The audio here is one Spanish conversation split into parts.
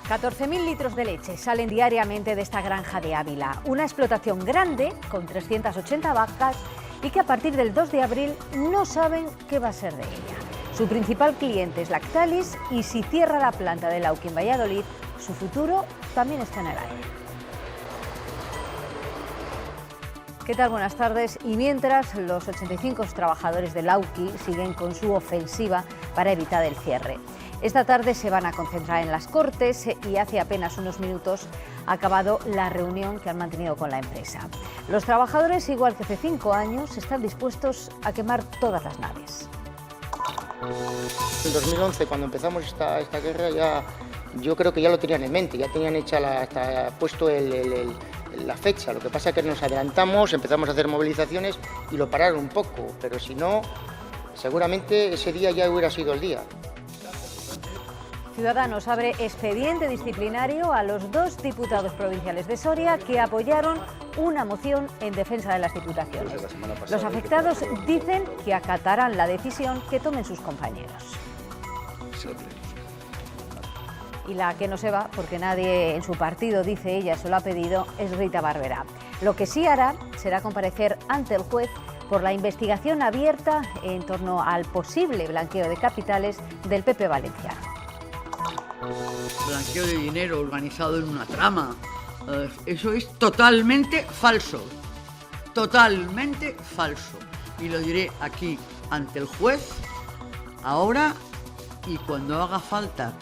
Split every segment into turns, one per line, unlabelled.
14.000 litros de leche salen diariamente de esta granja de Ávila, una explotación grande con 380 vacas y que a partir del 2 de abril no saben qué va a ser de ella. Su principal cliente es Lactalis y si cierra la planta de Lauki en Valladolid, su futuro también está en el aire. ¿Qué tal? Buenas tardes. Y mientras, los 85 trabajadores de Lauki siguen con su ofensiva para evitar el cierre. Esta tarde se van a concentrar en las Cortes y hace apenas unos minutos ha acabado la reunión que han mantenido con la empresa. Los trabajadores, igual que hace 5 años, están dispuestos a quemar todas las naves.
En 2011, cuando empezamos esta guerra, yo creo que ya lo tenían en mente, ya tenían hecha puesto la fecha. Lo que pasa es que nos adelantamos, empezamos a hacer movilizaciones y lo pararon un poco, pero si no, seguramente ese día ya hubiera sido el día.
Ciudadanos abre expediente disciplinario a los 2 diputados provinciales de Soria que apoyaron una moción en defensa de las diputaciones. Los afectados dicen que acatarán la decisión que tomen sus compañeros. Y la que no se va, porque nadie en su partido, dice ella, se lo ha pedido, es Rita Barberá. Lo que sí hará será comparecer ante el juez por la investigación abierta en torno al posible blanqueo de capitales del PP valenciano.
Blanqueo de dinero organizado en una trama. Eso es totalmente falso. Totalmente falso. Y lo diré aquí ante el juez, ahora y cuando haga falta.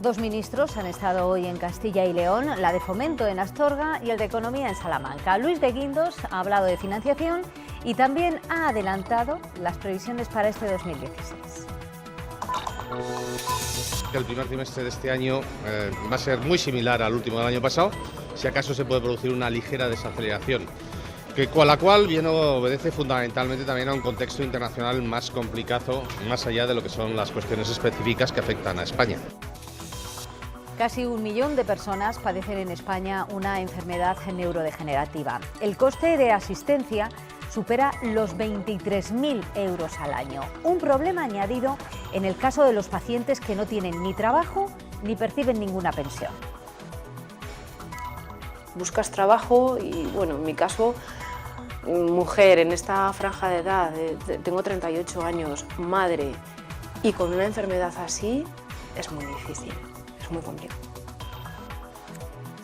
2 ministros han estado hoy en Castilla y León, la de Fomento en Astorga y el de Economía en Salamanca. Luis de Guindos ha hablado de financiación y también ha adelantado las previsiones para este 2016.
El primer trimestre de este año va a ser muy similar al último del año pasado, si acaso se puede producir una ligera desaceleración, la cual bien obedece fundamentalmente también a un contexto internacional más complicado, más allá de lo que son las cuestiones específicas que afectan a España.
Casi 1 millón de personas padecen en España una enfermedad neurodegenerativa. El coste de asistencia supera los 23.000 euros al año. Un problema añadido en el caso de los pacientes que no tienen ni trabajo ni perciben ninguna pensión.
Buscas trabajo y, bueno, en mi caso, mujer en esta franja de edad, tengo 38 años, madre, y con una enfermedad así es muy difícil, es muy complicado.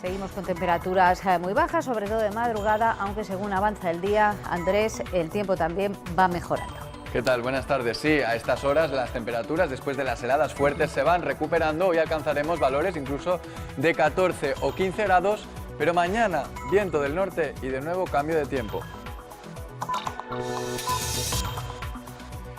Seguimos con temperaturas muy bajas, sobre todo de madrugada, aunque según avanza el día, Andrés, el tiempo también va mejorando.
¿Qué tal? Buenas tardes. Sí, a estas horas las temperaturas después de las heladas fuertes se van recuperando. Hoy alcanzaremos valores incluso de 14 o 15 grados, pero mañana viento del norte y de nuevo cambio de tiempo.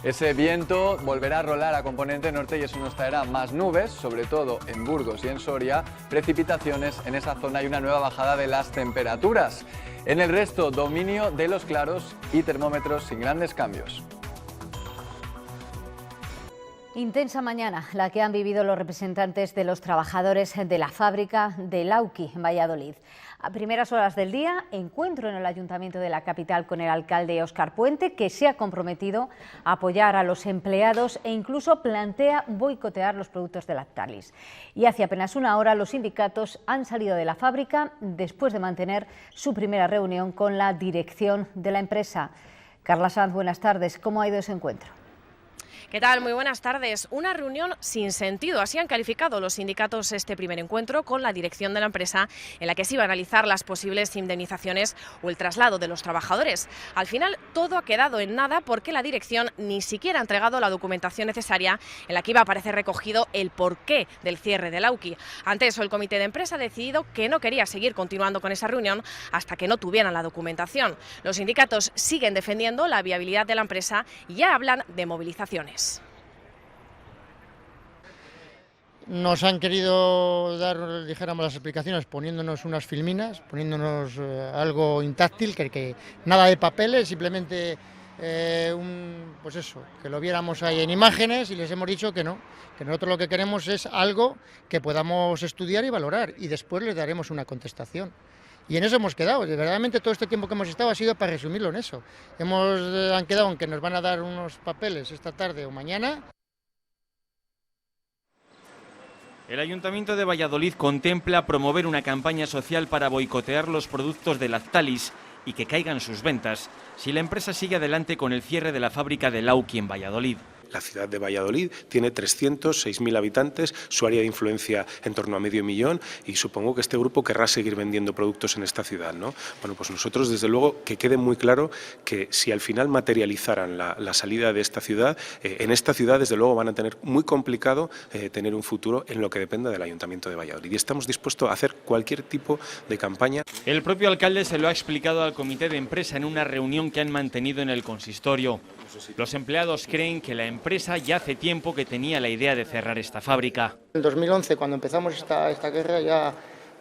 Ese viento volverá a rolar a componente norte y eso nos traerá más nubes, sobre todo en Burgos y en Soria, precipitaciones en esa zona y una nueva bajada de las temperaturas. En el resto, dominio de los claros y termómetros sin grandes cambios.
Intensa mañana la que han vivido los representantes de los trabajadores de la fábrica de Lauki en Valladolid. A primeras horas del día, encuentro en el Ayuntamiento de la capital con el alcalde Óscar Puente, que se ha comprometido a apoyar a los empleados e incluso plantea boicotear los productos de Lactalis. Y hace apenas una hora los sindicatos han salido de la fábrica después de mantener su primera reunión con la dirección de la empresa. Carla Sanz, buenas tardes. ¿Cómo ha ido ese encuentro?
¿Qué tal? Muy buenas tardes. Una reunión sin sentido. Así han calificado los sindicatos este primer encuentro con la dirección de la empresa, en la que se iba a analizar las posibles indemnizaciones o el traslado de los trabajadores. Al final todo ha quedado en nada porque la dirección ni siquiera ha entregado la documentación necesaria en la que iba a aparecer recogido el porqué del cierre de Lauki. Ante eso, el comité de empresa ha decidido que no quería seguir continuando con esa reunión hasta que no tuvieran la documentación. Los sindicatos siguen defendiendo la viabilidad de la empresa y ya hablan de movilizaciones.
Nos han querido dar, dijéramos, las explicaciones poniéndonos unas filminas, poniéndonos algo intáctil, que nada de papeles, simplemente pues eso, que lo viéramos ahí en imágenes, y les hemos dicho que no, que nosotros lo que queremos es algo que podamos estudiar y valorar, y después les daremos una contestación. Y en eso hemos quedado. Verdaderamente todo este tiempo que hemos estado ha sido para resumirlo en eso. Han quedado en que nos van a dar unos papeles esta tarde o mañana.
El Ayuntamiento de Valladolid contempla promover una campaña social para boicotear los productos de Lactalis y que caigan sus ventas si la empresa sigue adelante con el cierre de la fábrica de Lauki en Valladolid.
La ciudad de Valladolid tiene 306.000 habitantes, su área de influencia en torno a medio millón, y supongo que este grupo querrá seguir vendiendo productos en esta ciudad, ¿no? Bueno, pues nosotros, desde luego, que quede muy claro que si al final materializaran la salida de esta ciudad, en esta ciudad, desde luego, van a tener muy complicado tener un futuro en lo que dependa del Ayuntamiento de Valladolid. Y estamos dispuestos a hacer cualquier tipo de campaña.
El propio alcalde se lo ha explicado al comité de empresa en una reunión que han mantenido en el consistorio. Los empleados creen que la empresa ya hace tiempo que tenía la idea de cerrar esta fábrica.
En 2011, cuando empezamos esta guerra, ya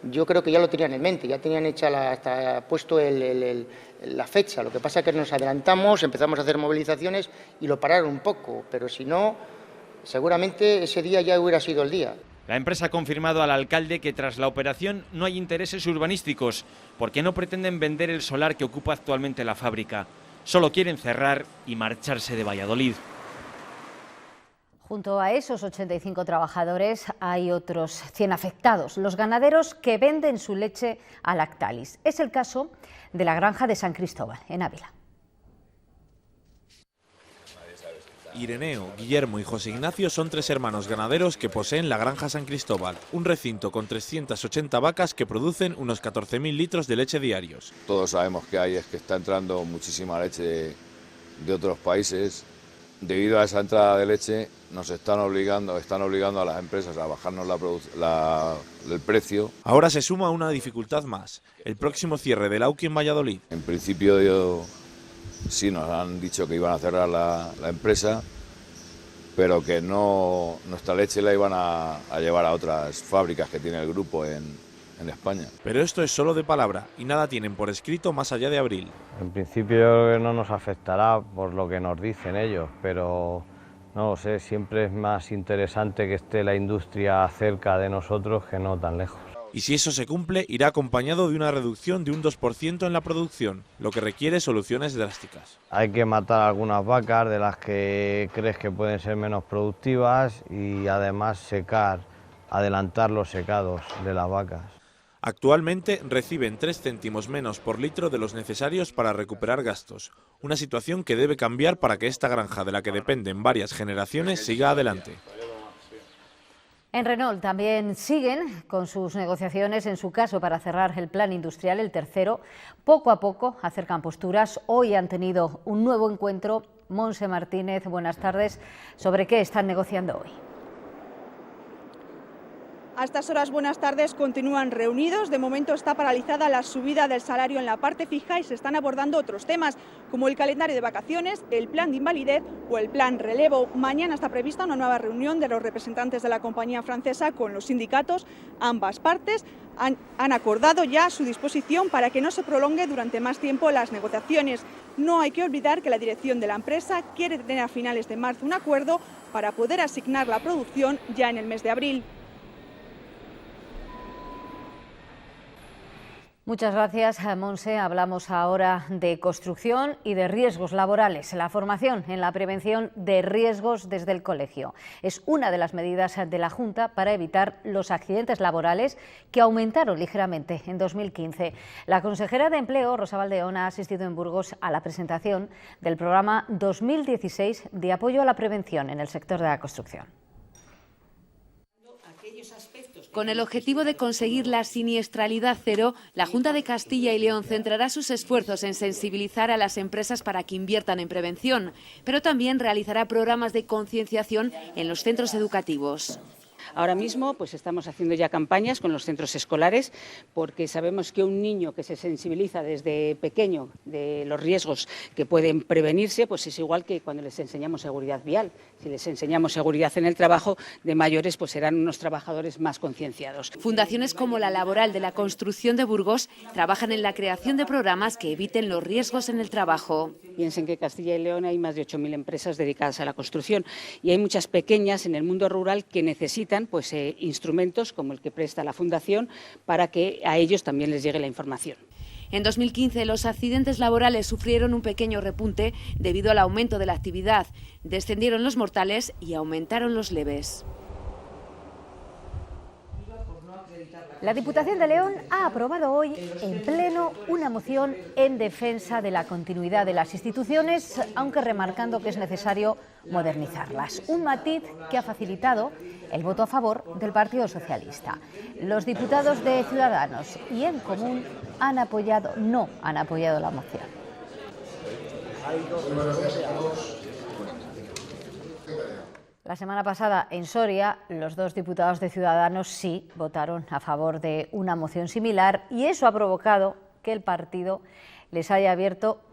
yo creo que ya lo tenían en mente, ya tenían hecha puesto la fecha. Lo que pasa es que nos adelantamos, empezamos a hacer movilizaciones y lo pararon un poco, pero si no, seguramente ese día ya hubiera sido el día.
La empresa ha confirmado al alcalde que tras la operación no hay intereses urbanísticos, porque no pretenden vender el solar que ocupa actualmente la fábrica. Solo quieren cerrar y marcharse de Valladolid.
Junto a esos 85 trabajadores hay otros 100 afectados, los ganaderos que venden su leche a Lactalis. Es el caso de la granja de San Cristóbal, en Ávila.
Ireneo, Guillermo y José Ignacio son 3 hermanos ganaderos que poseen la granja San Cristóbal, un recinto con 380 vacas que producen unos 14.000 litros de leche diarios.
Todos sabemos que está entrando muchísima leche de otros países. Debido a esa entrada de leche nos están obligando a las empresas a bajarnos el precio.
Ahora se suma una dificultad más, el próximo cierre del Lauki en Valladolid.
En principio sí nos han dicho que iban a cerrar la empresa, pero que nuestra leche la iban a llevar a otras fábricas que tiene el grupo en España.
Pero esto es solo de palabra y nada tienen por escrito más allá de abril.
En principio no nos afectará por lo que nos dicen ellos, pero no lo sé, siempre es más interesante que esté la industria cerca de nosotros que no tan lejos.
Y si eso se cumple, irá acompañado de una reducción de un 2% en la producción, lo que requiere soluciones drásticas.
Hay que matar algunas vacas de las que crees que pueden ser menos productivas y además adelantar los secados de las vacas.
Actualmente reciben 3 céntimos menos por litro de los necesarios para recuperar gastos, una situación que debe cambiar para que esta granja de la que dependen varias generaciones siga adelante.
En Renault también siguen con sus negociaciones, en su caso para cerrar el plan industrial, el tercero. Poco a poco acercan posturas. Hoy han tenido un nuevo encuentro. Monse Martínez, buenas tardes. ¿Sobre qué están negociando hoy?
A estas horas, buenas tardes, continúan reunidos. De momento está paralizada la subida del salario en la parte fija y se están abordando otros temas, como el calendario de vacaciones, el plan de invalidez o el plan relevo. Mañana está prevista una nueva reunión de los representantes de la compañía francesa con los sindicatos. Ambas partes han acordado ya su disposición para que no se prolongue durante más tiempo las negociaciones. No hay que olvidar que la dirección de la empresa quiere tener a finales de marzo un acuerdo para poder asignar la producción ya en el mes de abril.
Muchas gracias, Monse. Hablamos ahora de construcción y de riesgos laborales. La formación en la prevención de riesgos desde el colegio es una de las medidas de la Junta para evitar los accidentes laborales que aumentaron ligeramente en 2015. La consejera de Empleo, Rosa Valdeón, ha asistido en Burgos a la presentación del programa 2016 de apoyo a la prevención en el sector de la construcción.
Con el objetivo de conseguir la siniestralidad cero, la Junta de Castilla y León centrará sus esfuerzos en sensibilizar a las empresas para que inviertan en prevención, pero también realizará programas de concienciación en los centros educativos.
Ahora mismo pues estamos haciendo ya campañas con los centros escolares porque sabemos que un niño que se sensibiliza desde pequeño de los riesgos que pueden prevenirse, pues es igual que cuando les enseñamos seguridad vial. Si les enseñamos seguridad en el trabajo, de mayores pues serán unos trabajadores más concienciados.
Fundaciones como la Laboral de la Construcción de Burgos trabajan en la creación de programas que eviten los riesgos en el trabajo.
Piensen que en Castilla y León hay más de 8.000 empresas dedicadas a la construcción y hay muchas pequeñas en el mundo rural que necesitan instrumentos como el que presta la Fundación para que a ellos también les llegue la información.
En 2015 los accidentes laborales sufrieron un pequeño repunte debido al aumento de la actividad. Descendieron los mortales y aumentaron los leves.
La Diputación de León ha aprobado hoy en pleno una moción en defensa de la continuidad de las instituciones, aunque remarcando que es necesario modernizarlas. Un matiz que ha facilitado el voto a favor del Partido Socialista. Los diputados de Ciudadanos y En Común no han apoyado la moción. La semana pasada en Soria, los dos diputados de Ciudadanos sí votaron a favor de una moción similar y eso ha provocado que el partido les haya abierto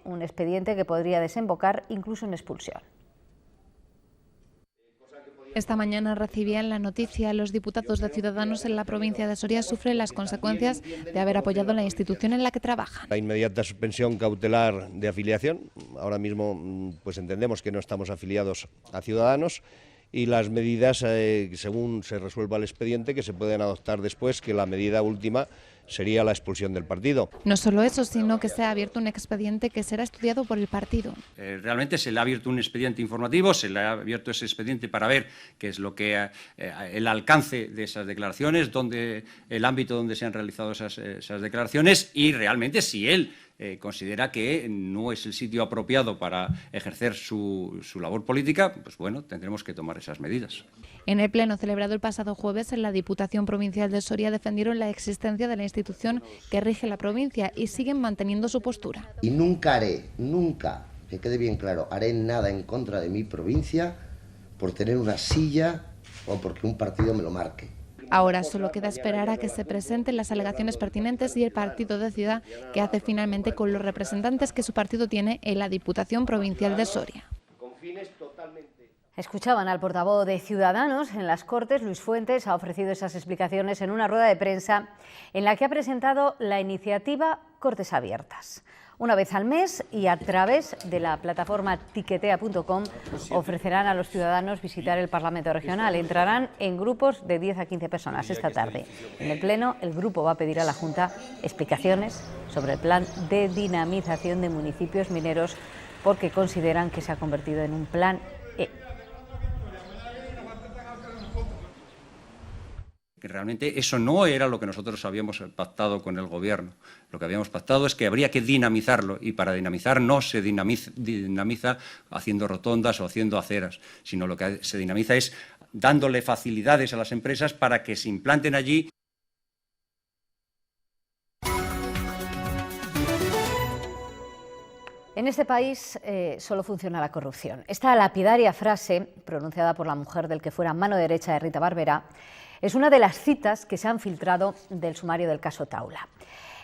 un expediente que podría desembocar incluso en expulsión.
Esta mañana recibían la noticia. Los diputados de Ciudadanos en la provincia de Soria sufren las consecuencias de haber apoyado la institución en la que trabajan.
La inmediata suspensión cautelar de afiliación. Ahora mismo pues entendemos que no estamos afiliados a Ciudadanos y las medidas, según se resuelva el expediente, que se pueden adoptar después, que la medida última sería la expulsión del partido.
No solo eso, sino que se ha abierto un expediente que será estudiado por el partido.
Realmente se le ha abierto un expediente informativo, se le ha abierto ese expediente para ver qué es lo que el alcance de esas declaraciones, el ámbito donde se han realizado esas declaraciones y realmente si él considera que no es el sitio apropiado para ejercer su labor política, pues bueno, tendremos que tomar esas medidas.
En el pleno celebrado el pasado jueves en la Diputación Provincial de Soria defendieron la existencia de la institución que rige la provincia y siguen manteniendo su postura.
Y nunca, que quede bien claro, haré nada en contra de mi provincia por tener una silla o porque un partido me lo marque.
Ahora solo queda esperar a que se presenten las alegaciones pertinentes y el partido decida qué hace finalmente con los representantes que su partido tiene en la Diputación Provincial de Soria.
Escuchaban al portavoz de Ciudadanos en las Cortes. Luis Fuentes ha ofrecido esas explicaciones en una rueda de prensa en la que ha presentado la iniciativa Cortes Abiertas. Una vez al mes y a través de la plataforma tiquetea.com ofrecerán a los ciudadanos visitar el Parlamento Regional. Entrarán en grupos de 10 a 15 personas esta tarde. En el Pleno, el grupo va a pedir a la Junta explicaciones sobre el plan de dinamización de municipios mineros porque consideran que se ha convertido en un plan
Que realmente eso no era lo que nosotros habíamos pactado con el Gobierno. Lo que habíamos pactado es que habría que dinamizarlo y para dinamizar no se dinamiza haciendo rotondas o haciendo aceras, sino lo que se dinamiza es dándole facilidades a las empresas para que se implanten allí.
En este país solo funciona la corrupción. Esta lapidaria frase, pronunciada por la mujer del que fuera mano derecha de Rita Barberá, es una de las citas que se han filtrado del sumario del caso Taula.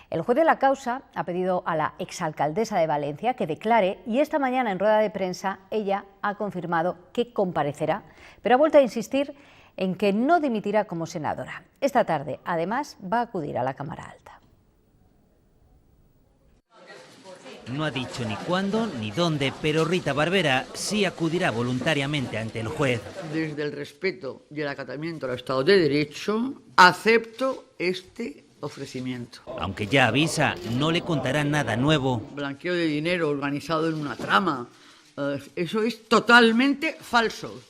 El juez de la causa ha pedido a la exalcaldesa de Valencia que declare y esta mañana en rueda de prensa ella ha confirmado que comparecerá, pero ha vuelto a insistir en que no dimitirá como senadora. Esta tarde, además, va a acudir a la Cámara Alta.
No ha dicho ni cuándo ni dónde, pero Rita Barberá sí acudirá voluntariamente ante el juez.
Desde el respeto y el acatamiento al Estado de Derecho, acepto este ofrecimiento.
Aunque ya avisa, no le contará nada nuevo.
Blanqueo de dinero organizado en una trama, eso es totalmente falso.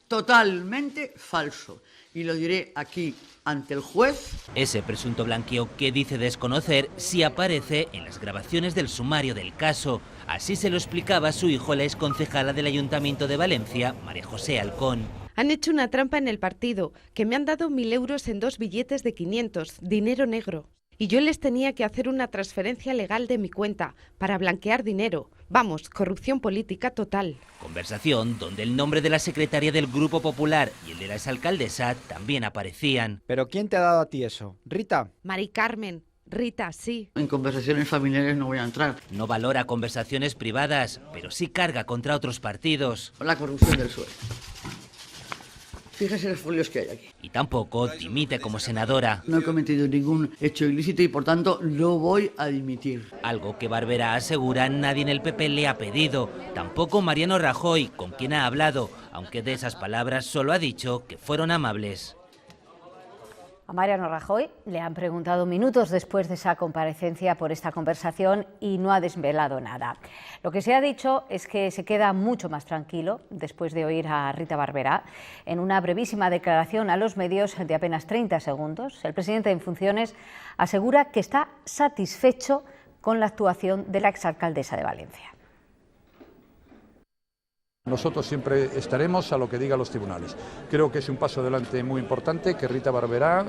Totalmente falso. Y lo diré aquí ante el juez.
Ese presunto blanqueo que dice desconocer sí aparece en las grabaciones del sumario del caso. Así se lo explicaba su hijo, la exconcejala del Ayuntamiento de Valencia, María José Alcón.
Han hecho una trampa en el partido, que me han dado 1.000 euros en 2 billetes de 500, dinero negro. Y yo les tenía que hacer una transferencia legal de mi cuenta para blanquear dinero. Vamos, corrupción política total.
Conversación donde el nombre de la secretaria del Grupo Popular y el de la exalcaldesa también aparecían.
¿Pero quién te ha dado a ti eso? ¿Rita?
Mari Carmen. Rita, sí.
En conversaciones familiares no voy a entrar.
No valora conversaciones privadas, pero sí carga contra otros partidos.
La corrupción del PSOE. Fíjese los folios que hay aquí.
Y tampoco dimite como senadora.
No he cometido ningún hecho ilícito y por tanto lo voy a dimitir.
Algo que Barberá asegura nadie en el PP le ha pedido. Tampoco Mariano Rajoy, con quien ha hablado, aunque de esas palabras solo ha dicho que fueron amables.
A Mariano Rajoy le han preguntado minutos después de esa comparecencia por esta conversación y no ha desvelado nada. Lo que se ha dicho es que se queda mucho más tranquilo después de oír a Rita Barberá. En una brevísima declaración a los medios de apenas 30 segundos, el presidente en funciones asegura que está satisfecho con la actuación de la exalcaldesa de Valencia.
Nosotros siempre estaremos a lo que digan los tribunales. Creo que es un paso adelante muy importante que Rita Barberá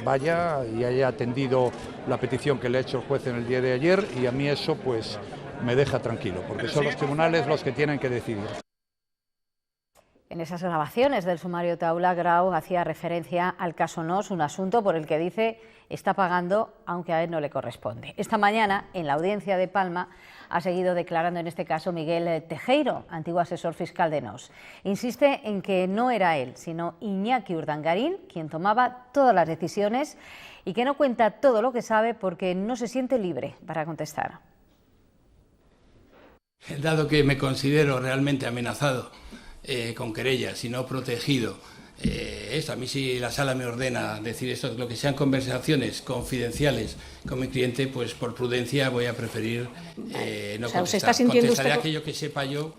vaya y haya atendido la petición que le ha hecho el juez en el día de ayer, y a mí eso pues me deja tranquilo, porque son los tribunales los que tienen que decidir.
En esas grabaciones del sumario Taula, Grau hacía referencia al caso Nos, un asunto por el que dice está pagando aunque a él no le corresponde. Esta mañana, en la audiencia de Palma, ha seguido declarando en este caso Miguel Tejero, antiguo asesor fiscal de Nos. Insiste en que no era él, sino Iñaki Urdangarín quien tomaba todas las decisiones y que no cuenta todo lo que sabe porque no se siente libre para contestar.
Dado que me considero realmente amenazado con querellas y no protegido, a mí si la sala me ordena decir esto, lo que sean conversaciones confidenciales con mi cliente, pues por prudencia voy a preferir no contestar.
¿Se está sintiendo
contestaré
usted...
aquello que sepa yo.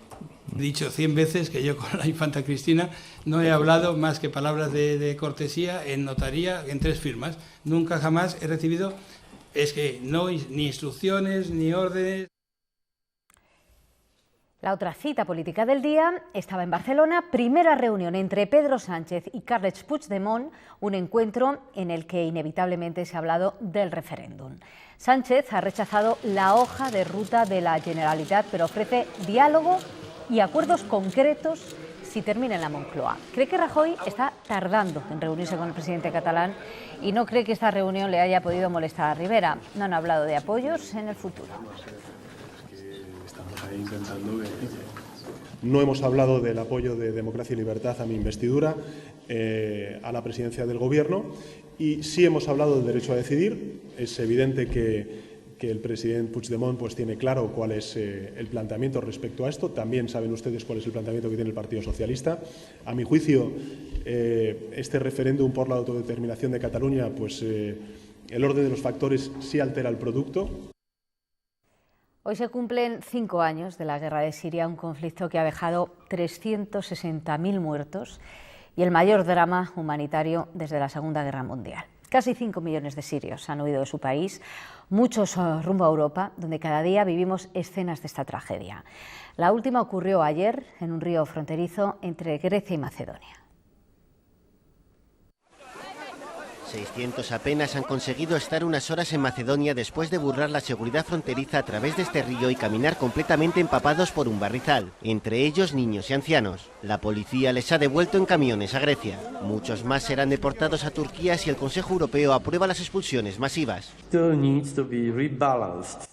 He dicho 100 veces que yo con la infanta Cristina no he hablado más que palabras de cortesía en notaría, en 3 firmas. Nunca jamás he recibido, ni instrucciones ni órdenes.
La otra cita política del día estaba en Barcelona, primera reunión entre Pedro Sánchez y Carles Puigdemont, un encuentro en el que inevitablemente se ha hablado del referéndum. Sánchez ha rechazado la hoja de ruta de la Generalitat, pero ofrece diálogo y acuerdos concretos si termina en la Moncloa. Cree que Rajoy está tardando en reunirse con el presidente catalán y no cree que esta reunión le haya podido molestar a Rivera. No han hablado de apoyos en el futuro.
No hemos hablado del apoyo de Democracia y Libertad a mi investidura, a la presidencia del Gobierno, y sí hemos hablado del derecho a decidir. Es evidente que el presidente Puigdemont pues tiene claro cuál es el planteamiento respecto a esto. También saben ustedes cuál es el planteamiento que tiene el Partido Socialista. A mi juicio, este referéndum por la autodeterminación de Cataluña, pues el orden de los factores sí altera el producto.
Hoy se cumplen 5 años de la guerra de Siria, un conflicto que ha dejado 360.000 muertos y el mayor drama humanitario desde la Segunda Guerra Mundial. Casi 5 millones de sirios han huido de su país, muchos rumbo a Europa, donde cada día vivimos escenas de esta tragedia. La última ocurrió ayer en un río fronterizo entre Grecia y Macedonia.
600 apenas han conseguido estar unas horas en Macedonia después de burlar la seguridad fronteriza a través de este río y caminar completamente empapados por un barrizal, entre ellos niños y ancianos. La policía les ha devuelto en camiones a Grecia. Muchos más serán deportados a Turquía si el Consejo Europeo aprueba las expulsiones masivas.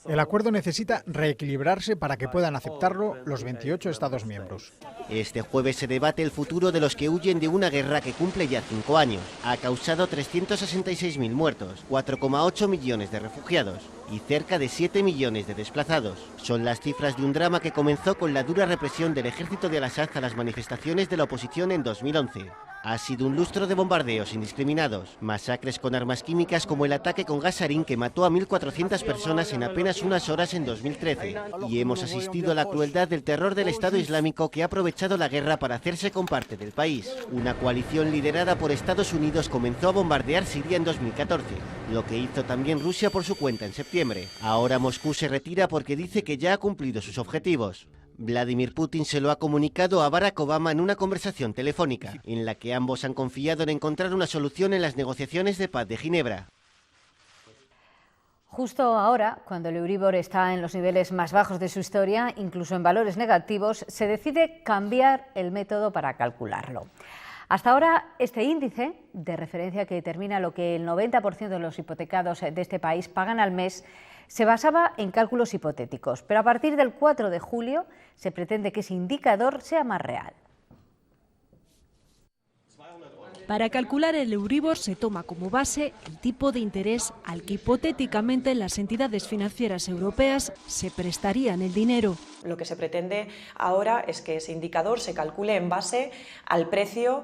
El acuerdo necesita reequilibrarse para que puedan aceptarlo los 28 Estados miembros.
Este jueves se debate el futuro de los que huyen de una guerra que cumple ya 5 años. Ha causado 366.000 muertos, 4,8 millones de refugiados y cerca de 7 millones de desplazados. Son las cifras de un drama que comenzó con la dura represión del ejército de Al-Assad a las manifestaciones de la oposición en 2011. Ha sido un lustro de bombardeos indiscriminados, masacres con armas químicas como el ataque con gas sarín que mató a 1.400 personas en apenas unas horas en 2013. Y hemos asistido a la crueldad del terror del Estado Islámico que ha aprovechado la guerra para hacerse con parte del país. Una coalición liderada por Estados Unidos comenzó a bombardear Siria en 2014, lo que hizo también Rusia por su cuenta en septiembre. Ahora Moscú se retira porque dice que ya ha cumplido sus objetivos. Vladimir Putin se lo ha comunicado a Barack Obama en una conversación telefónica, en la que ambos han confiado en encontrar una solución en las negociaciones de paz de Ginebra.
Justo ahora, cuando el Euribor está en los niveles más bajos de su historia, incluso en valores negativos, se decide cambiar el método para calcularlo. Hasta ahora, este índice de referencia que determina lo que el 90% de los hipotecados de este país pagan al mes se basaba en cálculos hipotéticos, pero a partir del 4 de julio se pretende que ese indicador sea más real.
Para calcular el Euribor se toma como base el tipo de interés al que hipotéticamente las entidades financieras europeas se prestarían el dinero.
Lo que se pretende ahora es que ese indicador se calcule en base al precio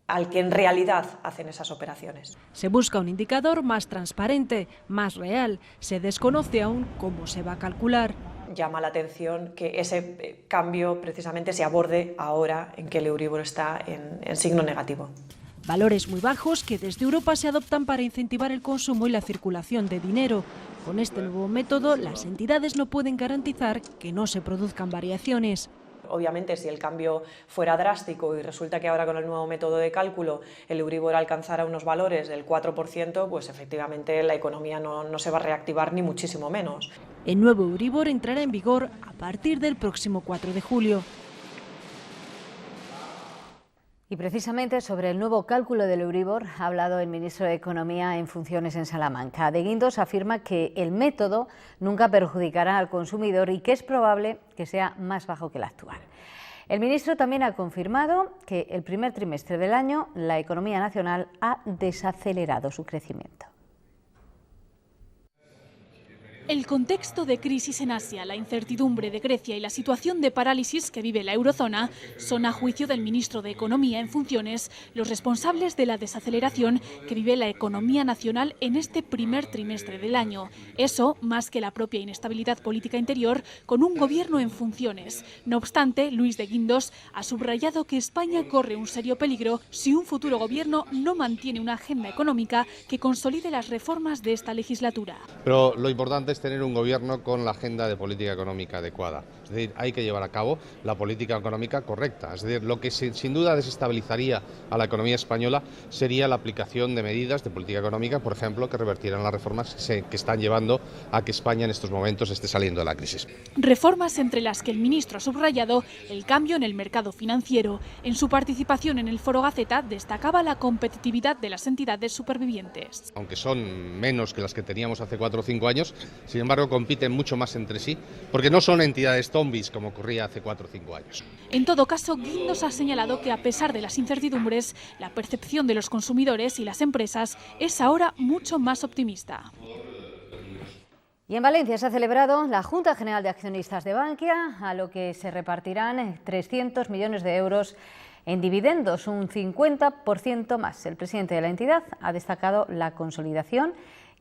al que en realidad hacen esas operaciones.
Se busca un indicador más transparente, más real. Se desconoce aún cómo se va a calcular.
Llama la atención que ese cambio precisamente se aborde ahora en que el Euribor está en signo negativo.
Valores muy bajos que desde Europa se adoptan para incentivar el consumo y la circulación de dinero. Con este nuevo método, las entidades no pueden garantizar que no se produzcan variaciones.
Obviamente, si el cambio fuera drástico y resulta que ahora con el nuevo método de cálculo el Euribor alcanzara unos valores del 4%, pues efectivamente la economía no se va a reactivar ni muchísimo menos.
El nuevo Euribor entrará en vigor a partir del próximo 4 de julio.
Y precisamente sobre el nuevo cálculo del Euribor ha hablado el ministro de Economía en funciones en Salamanca. De Guindos afirma que el método nunca perjudicará al consumidor y que es probable que sea más bajo que el actual. El ministro también ha confirmado que el primer trimestre del año la economía nacional ha desacelerado su crecimiento.
El contexto de crisis en Asia, la incertidumbre de Grecia y la situación de parálisis que vive la eurozona son, a juicio del ministro de Economía en funciones, los responsables de la desaceleración que vive la economía nacional en este primer trimestre del año. Eso, más que la propia inestabilidad política interior, con un gobierno en funciones. No obstante, Luis de Guindos ha subrayado que España corre un serio peligro si un futuro gobierno no mantiene una agenda económica que consolide las reformas de esta legislatura.
Pero lo importante es tener un gobierno con la agenda de política económica adecuada. Es decir, hay que llevar a cabo la política económica correcta. Es decir, lo que sin duda desestabilizaría a la economía española sería la aplicación de medidas de política económica, por ejemplo, que revertieran las reformas que están llevando a que España en estos momentos esté saliendo de la crisis.
Reformas entre las que el ministro ha subrayado el cambio en el mercado financiero. En su participación en el Foro Gaceta destacaba la competitividad de las entidades supervivientes.
Aunque son menos que las que teníamos hace 4 o 5 años, sin embargo compiten mucho más entre sí, porque no son entidades zombies como ocurría hace 4 o 5 años.
En todo caso, Guindos ha señalado que a pesar de las incertidumbres, la percepción de los consumidores y las empresas es ahora mucho más optimista.
Y en Valencia se ha celebrado la Junta General de Accionistas de Bankia, a lo que se repartirán 300 millones de euros en dividendos, un 50% más. El presidente de la entidad ha destacado la consolidación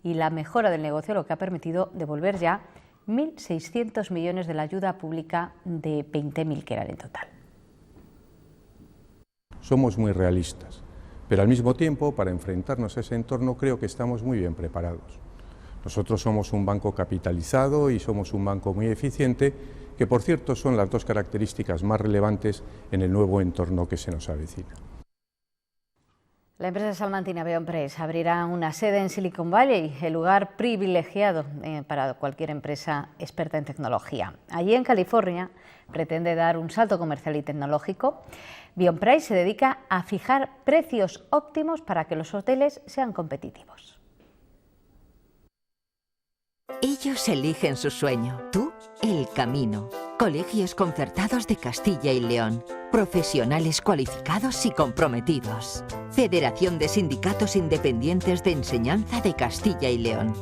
y la mejora del negocio, lo que ha permitido devolver ya 1.600 millones de la ayuda pública de 20.000 que eran en total.
Somos muy realistas, pero al mismo tiempo, para enfrentarnos a ese entorno, creo que estamos muy bien preparados. Nosotros somos un banco capitalizado y somos un banco muy eficiente, que por cierto son las dos características más relevantes en el nuevo entorno que se nos avecina.
La empresa salmantina Bionprice abrirá una sede en Silicon Valley, el lugar privilegiado para cualquier empresa experta en tecnología. Allí en California pretende dar un salto comercial y tecnológico. Bionprice se dedica a fijar precios óptimos para que los hoteles sean competitivos.
Ellos eligen su sueño, tú el camino. Colegios Concertados de Castilla y León. Profesionales cualificados y comprometidos. Federación de Sindicatos Independientes de Enseñanza de Castilla y León.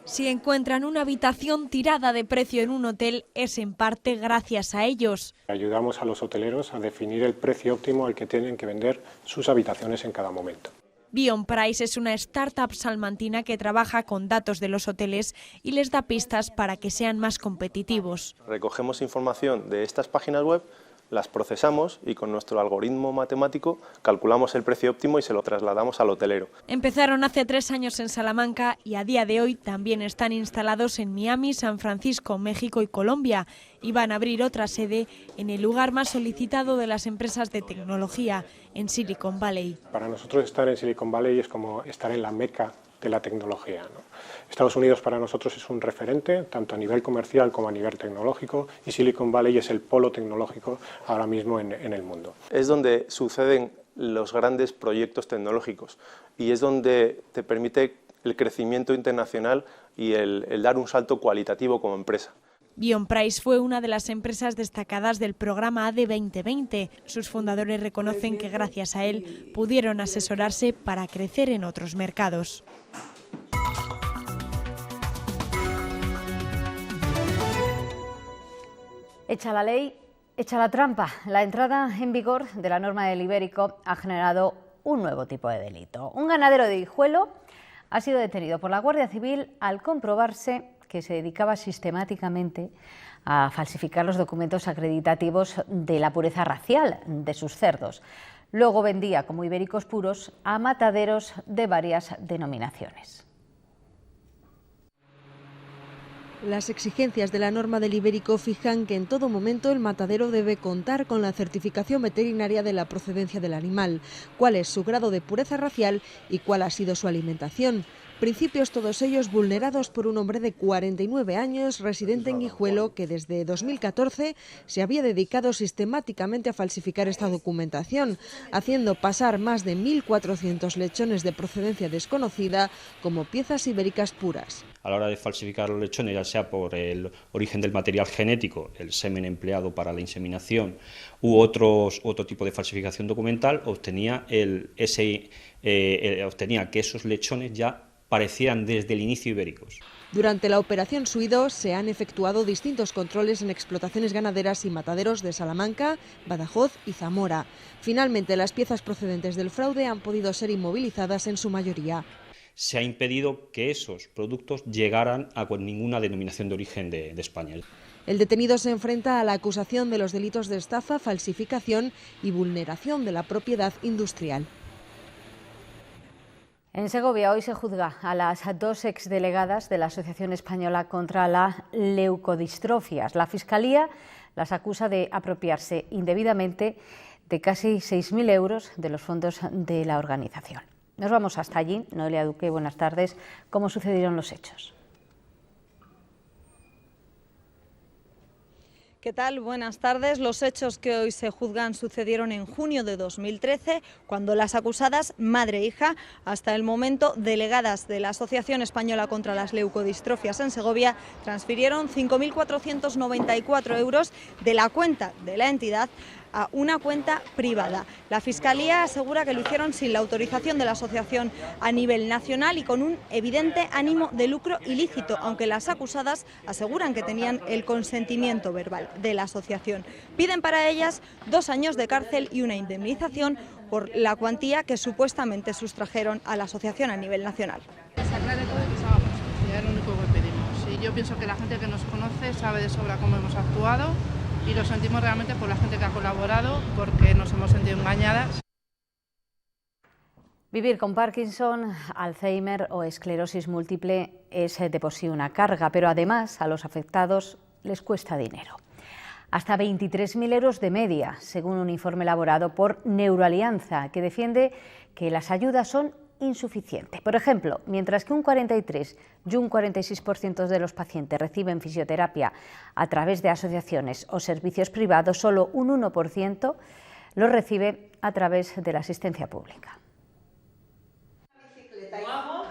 Si encuentran una habitación tirada de precio en un hotel, es en parte gracias a ellos.
Ayudamos a los hoteleros a definir el precio óptimo al que tienen que vender sus habitaciones en cada momento.
Bionprice es una startup salmantina que trabaja con datos de los hoteles y les da pistas para que sean más competitivos.
Recogemos información de estas páginas web, las procesamos y con nuestro algoritmo matemático calculamos el precio óptimo y se lo trasladamos al hotelero.
Empezaron hace 3 años en Salamanca y a día de hoy también están instalados en Miami, San Francisco, México y Colombia, y van a abrir otra sede en el lugar más solicitado de las empresas de tecnología, en Silicon Valley.
Para nosotros estar en Silicon Valley es como estar en la meca de la tecnología, ¿no? Estados Unidos para nosotros es un referente, tanto a nivel comercial como a nivel tecnológico, y Silicon Valley es el polo tecnológico ahora mismo en el mundo.
Es donde suceden los grandes proyectos tecnológicos y es donde te permite el crecimiento internacional y el dar un salto cualitativo como empresa.
Bionprice fue una de las empresas destacadas del programa ADE 2020. Sus fundadores reconocen que gracias a él pudieron asesorarse para crecer en otros mercados.
Hecha la ley, Hecha la trampa, la entrada en vigor de la norma del Ibérico ha generado un nuevo tipo de delito. Un ganadero de Guijuelo ha sido detenido por la Guardia Civil al comprobarse que se dedicaba sistemáticamente a falsificar los documentos acreditativos de la pureza racial de sus cerdos. Luego vendía como ibéricos puros a mataderos de varias denominaciones.
Las exigencias de la norma del Ibérico fijan que en todo momento el matadero debe contar con la certificación veterinaria de la procedencia del animal, cuál es su grado de pureza racial y cuál ha sido su alimentación. Principios todos ellos vulnerados por un hombre de 49 años, residente en Guijuelo, que desde 2014 se había dedicado sistemáticamente a falsificar esta documentación, haciendo pasar más de 1.400 lechones de procedencia desconocida como piezas ibéricas puras.
A la hora de falsificar los lechones, ya sea por el origen del material genético, el semen empleado para la inseminación, u otro tipo de falsificación documental, obtenía que esos lechones ya parecieran desde el inicio ibéricos.
Durante la operación Suido se han efectuado distintos controles en explotaciones ganaderas y mataderos de Salamanca, Badajoz y Zamora. Finalmente, las piezas procedentes del fraude han podido ser inmovilizadas en su mayoría.
Se ha impedido que esos productos llegaran a ninguna denominación de origen de España.
El detenido se enfrenta a la acusación de los delitos de estafa, falsificación y vulneración de la propiedad industrial.
En Segovia hoy se juzga a las dos exdelegadas de la Asociación Española contra las Leucodistrofias. La Fiscalía las acusa de apropiarse indebidamente de casi 6.000 euros de los fondos de la organización. Nos vamos hasta allí. Noelia Duque, buenas tardes. ¿Cómo sucedieron los hechos?
¿Qué tal? Buenas tardes. Los hechos que hoy se juzgan sucedieron en junio de 2013, cuando las acusadas, madre e hija, hasta el momento delegadas de la Asociación Española contra las Leucodistrofias en Segovia, transfirieron 5.494 euros de la cuenta de la entidad a una cuenta privada. La Fiscalía asegura que lo hicieron sin la autorización de la asociación a nivel nacional y con un evidente ánimo de lucro ilícito, aunque las acusadas aseguran que tenían el consentimiento verbal de la asociación. Piden para ellas 2 años de cárcel y una indemnización por la cuantía que supuestamente sustrajeron a la asociación a nivel nacional.
Que se aclare todo y que se haga justicia, es lo único que pedimos. Y yo pienso que la gente que nos conoce sabe de sobra cómo hemos actuado y lo sentimos realmente por la gente que ha colaborado, porque nos hemos sentido engañadas.
Vivir con Parkinson, Alzheimer o esclerosis múltiple es de por sí una carga, pero además a los afectados les cuesta dinero. Hasta 23.000 euros de media, según un informe elaborado por Neuroalianza, que defiende que las ayudas son insuficientes. Por ejemplo, mientras que un 43 y un 46% de los pacientes reciben fisioterapia a través de asociaciones o servicios privados, solo un 1% lo recibe a través de la asistencia pública.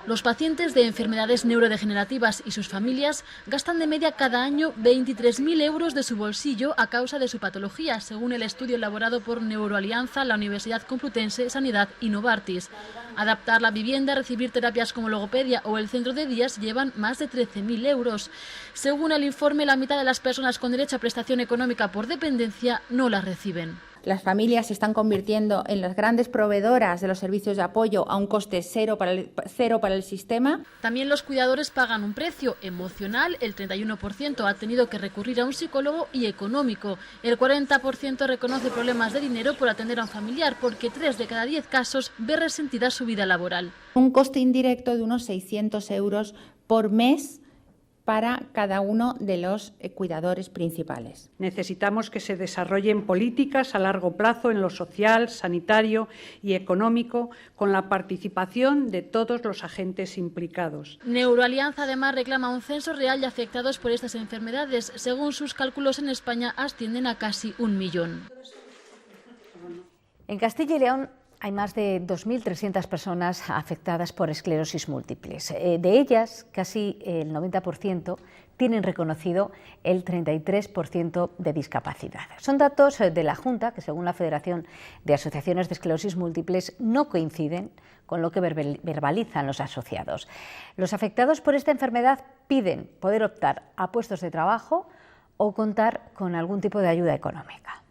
Los pacientes de enfermedades neurodegenerativas y sus familias gastan de media cada año 23.000 euros de su bolsillo a causa de su patología, según el estudio elaborado por Neuroalianza, la Universidad Complutense, Sanidad y Novartis. Adaptar la vivienda, recibir terapias como logopedia o el centro de días llevan más de 13.000 euros. Según el informe, la mitad de las personas con derecho a prestación económica por dependencia no la reciben.
Las familias se están convirtiendo en las grandes proveedoras de los servicios de apoyo a un coste cero para el sistema.
También los cuidadores pagan un precio emocional, el 31% ha tenido que recurrir a un psicólogo, y económico. El 40% reconoce problemas de dinero por atender a un familiar, porque 3 de cada 10 casos ve resentida su vida laboral.
Un coste indirecto de unos 600 euros por mes para cada uno de los cuidadores principales.
Necesitamos que se desarrollen políticas a largo plazo en lo social, sanitario y económico, con la participación de todos los agentes implicados.
Neuroalianza además reclama un censo real de afectados por estas enfermedades. Según sus cálculos, en España ascienden a casi 1 millón.
En Castilla y León hay más de 2.300 personas afectadas por esclerosis múltiples. De ellas, casi el 90% tienen reconocido el 33% de discapacidad. Son datos de la Junta que, según la Federación de Asociaciones de Esclerosis Múltiples, no coinciden con lo que verbalizan los asociados. Los afectados por esta enfermedad piden poder optar a puestos de trabajo o contar con algún tipo de ayuda económica.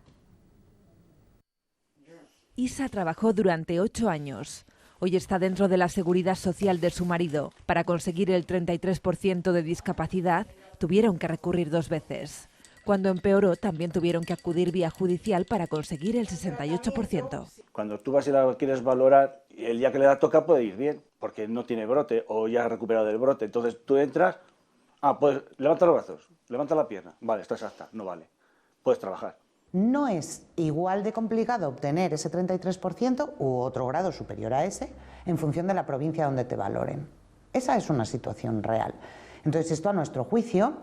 Isa trabajó durante 8 años. Hoy está dentro de la seguridad social de su marido. Para conseguir el 33% de discapacidad, tuvieron que recurrir 2 veces. Cuando empeoró, también tuvieron que acudir vía judicial para conseguir el 68%.
Cuando tú vas y la quieres valorar, el día que le da toca puede ir bien, porque no tiene brote o ya ha recuperado del brote. Entonces tú entras, pues levanta los brazos, levanta la pierna. Vale, está exacta, no vale. Puedes trabajar.
No es igual de complicado obtener ese 33% u otro grado superior a ese en función de la provincia donde te valoren. Esa es una situación real. Entonces esto, a nuestro juicio,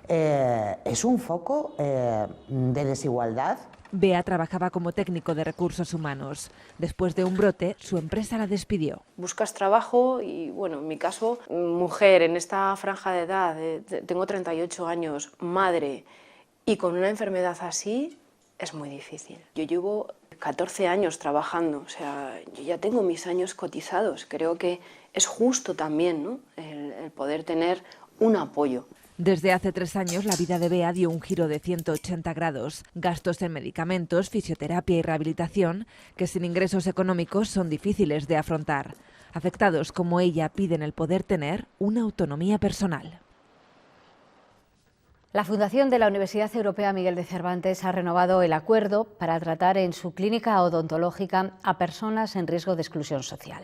es un foco de desigualdad.
Bea trabajaba como técnico de recursos humanos. Después de un brote, su empresa la despidió.
Buscas trabajo y, bueno, en mi caso, mujer en esta franja de edad, tengo 38 años, madre, y con una enfermedad así es muy difícil. Yo llevo 14 años trabajando, o sea, yo ya tengo mis años cotizados. Creo que es justo también, ¿no?, el poder tener un apoyo.
Desde hace 3 años la vida de Bea dio un giro de 180 grados. Gastos en medicamentos, fisioterapia y rehabilitación, que sin ingresos económicos son difíciles de afrontar. Afectados como ella piden el poder tener una autonomía personal.
La Fundación de la Universidad Europea Miguel de Cervantes ha renovado el acuerdo para tratar en su clínica odontológica a personas en riesgo de exclusión social.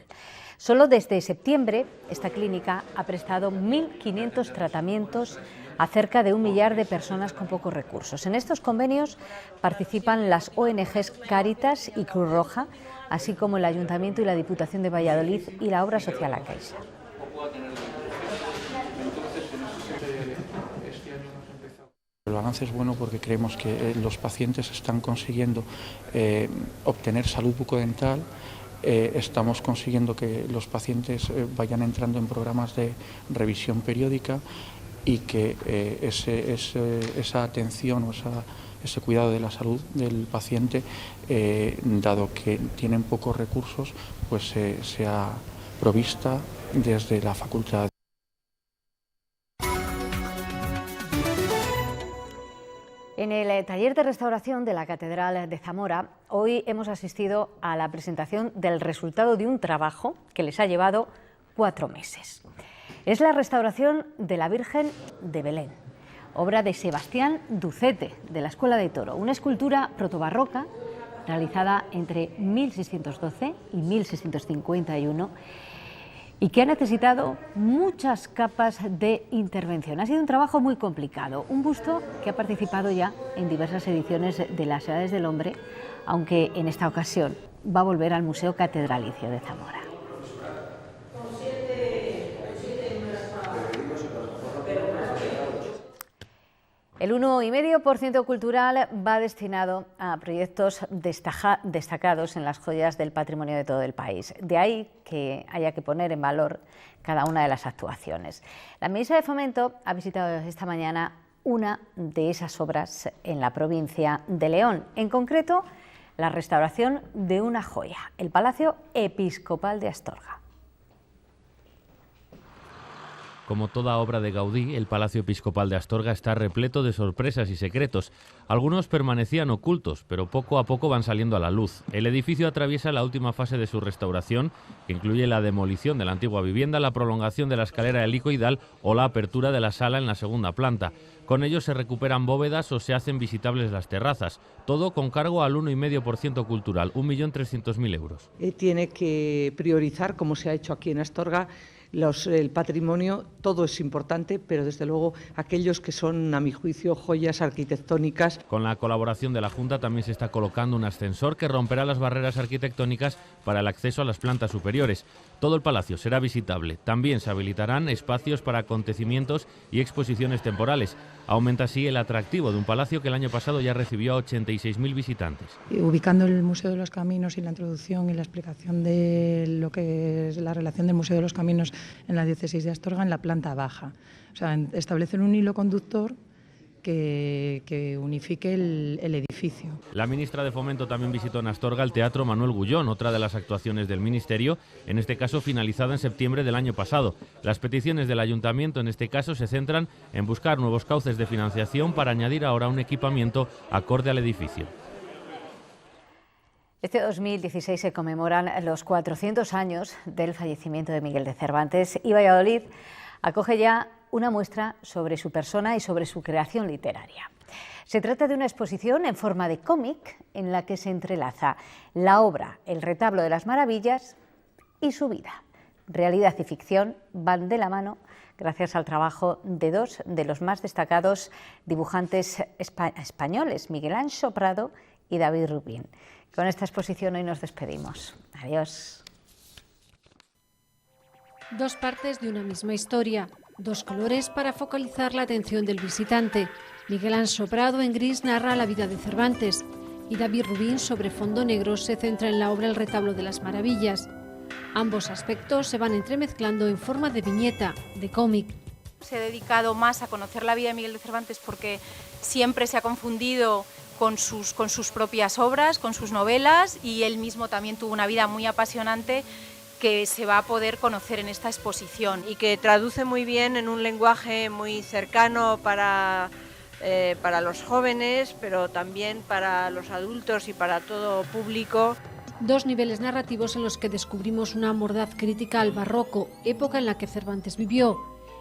Solo desde septiembre, esta clínica ha prestado 1.500 tratamientos a cerca de 1 millar de personas con pocos recursos. En estos convenios participan las ONGs Cáritas y Cruz Roja, así como el Ayuntamiento y la Diputación de Valladolid y la obra social La Caixa.
El balance es bueno porque creemos que los pacientes están consiguiendo obtener salud bucodental. Estamos consiguiendo que los pacientes vayan entrando en programas de revisión periódica y que esa atención o ese cuidado de la salud del paciente, dado que tienen pocos recursos, pues sea provista desde la facultad.
En el taller de restauración de la Catedral de Zamora, hoy hemos asistido a la presentación del resultado de un trabajo que les ha llevado 4 meses. Es la restauración de la Virgen de Belén, obra de Sebastián Ducete, de la Escuela de Toro, una escultura protobarroca realizada entre 1612 y 1651 y que ha necesitado muchas capas de intervención. Ha sido un trabajo muy complicado, un busto que ha participado ya en diversas ediciones de las Edades del Hombre, aunque en esta ocasión va a volver al Museo Catedralicio de Zamora. El 1,5% cultural va destinado a proyectos destacados en las joyas del patrimonio de todo el país. De ahí que haya que poner en valor cada una de las actuaciones. La ministra de Fomento ha visitado esta mañana una de esas obras en la provincia de León, en concreto la restauración de una joya, el Palacio Episcopal de Astorga.
Como toda obra de Gaudí, el Palacio Episcopal de Astorga está repleto de sorpresas y secretos. Algunos permanecían ocultos, pero poco a poco van saliendo a la luz. El edificio atraviesa la última fase de su restauración, que incluye la demolición de la antigua vivienda, la prolongación de la escalera helicoidal o la apertura de la sala en la segunda planta. Con ello se recuperan bóvedas o se hacen visitables las terrazas. Todo con cargo al 1,5% cultural, 1.300.000 euros.
Tiene que priorizar, como se ha hecho aquí en Astorga, el patrimonio. Todo es importante, pero desde luego aquellos que son, a mi juicio, joyas arquitectónicas.
Con la colaboración de la Junta también se está colocando un ascensor que romperá las barreras arquitectónicas para el acceso a las plantas superiores. Todo el palacio será visitable. También se habilitarán espacios para acontecimientos y exposiciones temporales. Aumenta así el atractivo de un palacio que el año pasado ya recibió a 86.000 visitantes.
Ubicando el Museo de los Caminos y la introducción y la explicación de lo que es la relación del Museo de los Caminos en la diócesis de Astorga en la planta baja. O sea, establecer un hilo conductor que unifique el edificio.
La ministra de Fomento también visitó en Astorga el Teatro Manuel Gullón, otra de las actuaciones del Ministerio, en este caso finalizada en septiembre del año pasado. Las peticiones del Ayuntamiento en este caso se centran en buscar nuevos cauces de financiación para añadir ahora un equipamiento acorde al edificio.
Este 2016 se conmemoran los 400 años del fallecimiento de Miguel de Cervantes y Valladolid acoge ya una muestra sobre su persona y sobre su creación literaria. Se trata de una exposición en forma de cómic en la que se entrelaza la obra El retablo de las maravillas y su vida. Realidad y ficción van de la mano gracias al trabajo de dos de los más destacados dibujantes españoles, Miguel Anxo Prado y David Rubín. Con esta exposición hoy nos despedimos. Adiós.
Dos partes de una misma historia, dos colores para focalizar la atención del visitante. Miguel Anxo Prado en gris narra la vida de Cervantes y David Rubín sobre fondo negro se centra en la obra El retablo de las maravillas. Ambos aspectos se van entremezclando en forma de viñeta, de cómic.
Se ha dedicado más a conocer la vida de Miguel de Cervantes porque siempre se ha confundido con sus propias obras, con sus novelas, y él mismo también tuvo una vida muy apasionante que se va a poder conocer en esta exposición.
Y que traduce muy bien en un lenguaje muy cercano para los jóvenes, pero también para los adultos y para todo público.
Dos niveles narrativos en los que descubrimos una mordaz crítica al barroco, época en la que Cervantes vivió,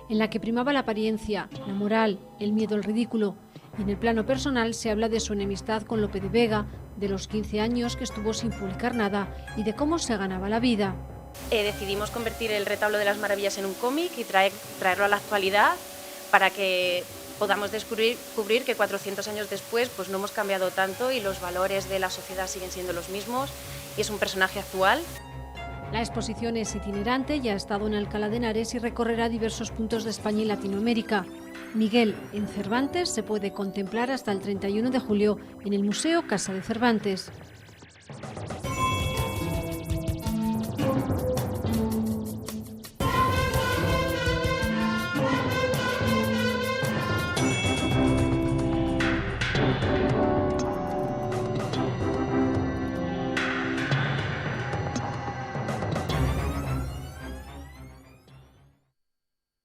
en la que primaba la apariencia, la moral, el miedo al ridículo. Y en el plano personal se habla de su enemistad con Lope de Vega, de los 15 años que estuvo sin publicar nada y de cómo se ganaba la vida.
Decidimos convertir El retablo de las maravillas en un cómic y traerlo a la actualidad para que podamos descubrir que 400 años después pues no hemos cambiado tanto y los valores de la sociedad siguen siendo los mismos, y es un personaje actual.
La exposición es itinerante y ha estado en Alcalá de Henares y recorrerá diversos puntos de España y Latinoamérica. Miguel en Cervantes se puede contemplar hasta el 31 de julio en el Museo Casa de Cervantes.